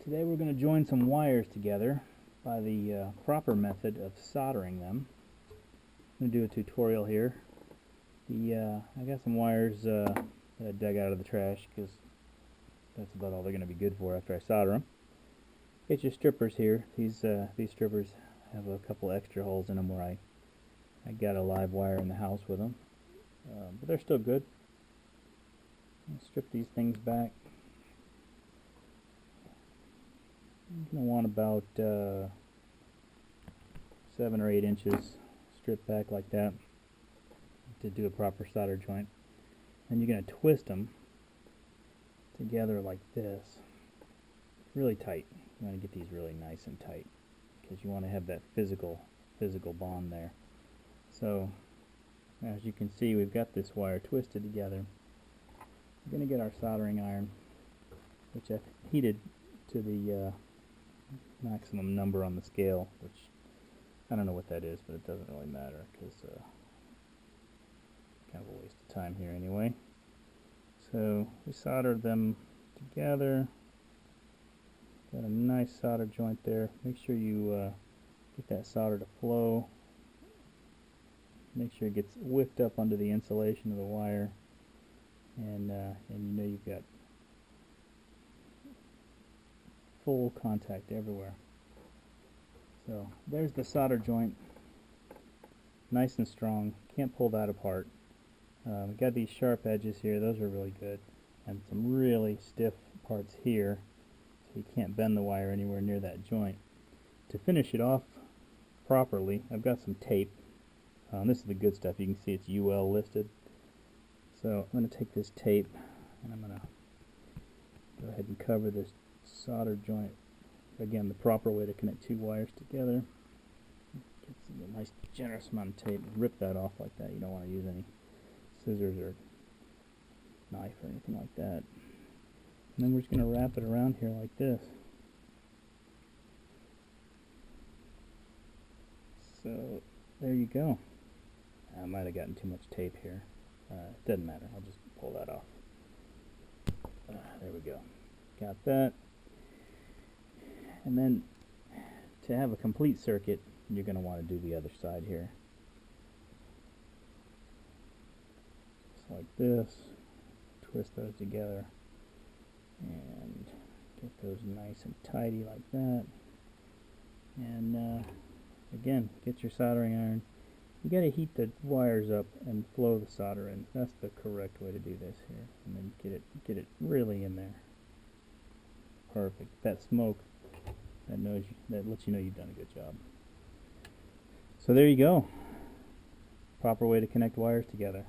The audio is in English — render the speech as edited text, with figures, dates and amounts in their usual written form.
Today we're going to join some wires together by the proper method of soldering them. I'm going to do a tutorial here. I got some wires that I dug out of the trash because that's about all they're going to be good for after I solder them. Get your strippers here. These strippers have a couple extra holes in them where I got a live wire in the house with them, but they're still good. I'll strip these things back. You're going to want about 7 or 8 inches stripped back like that to do a proper solder joint. And you're going to twist them together like this, really tight. You want to get these really nice and tight because you want to have that physical bond there. So as you can see, we've got this wire twisted together. We're going to get our soldering iron, which I've heated to the maximum number on the scale, which I don't know what that is, but it doesn't really matter because kind of a waste of time here anyway. So we soldered them together. Got a nice solder joint there. Make sure you get that solder to flow. Make sure it gets whipped up under the insulation of the wire, and you know you've got full contact everywhere. So there's the solder joint, nice and strong. Can't pull that apart. We got these sharp edges here; those are really good, and some really stiff parts here, so you can't bend the wire anywhere near that joint. To finish it off properly, I've got some tape. This is the good stuff. You can see it's UL listed. So I'm going to take this tape and I'm going to go ahead and cover this solder joint. Again, the proper way to connect two wires together. Get a nice generous amount of tape and rip that off like that. You don't want to use any scissors or knife or anything like that. And then we're just going to wrap it around here like this. So there you go. I might have gotten too much tape here. It doesn't matter. I'll just pull that off. There we go. Got that. And then to have a complete circuit, you're going to want to do the other side here. Just like this. Twist those together and get those nice and tidy like that. And again, get your soldering iron. You got to heat the wires up and flow the solder in. That's the correct way to do this here. And then get it really in there. Perfect. That smoke, that lets you know you've done a good job. So there you go. Proper way to connect wires together.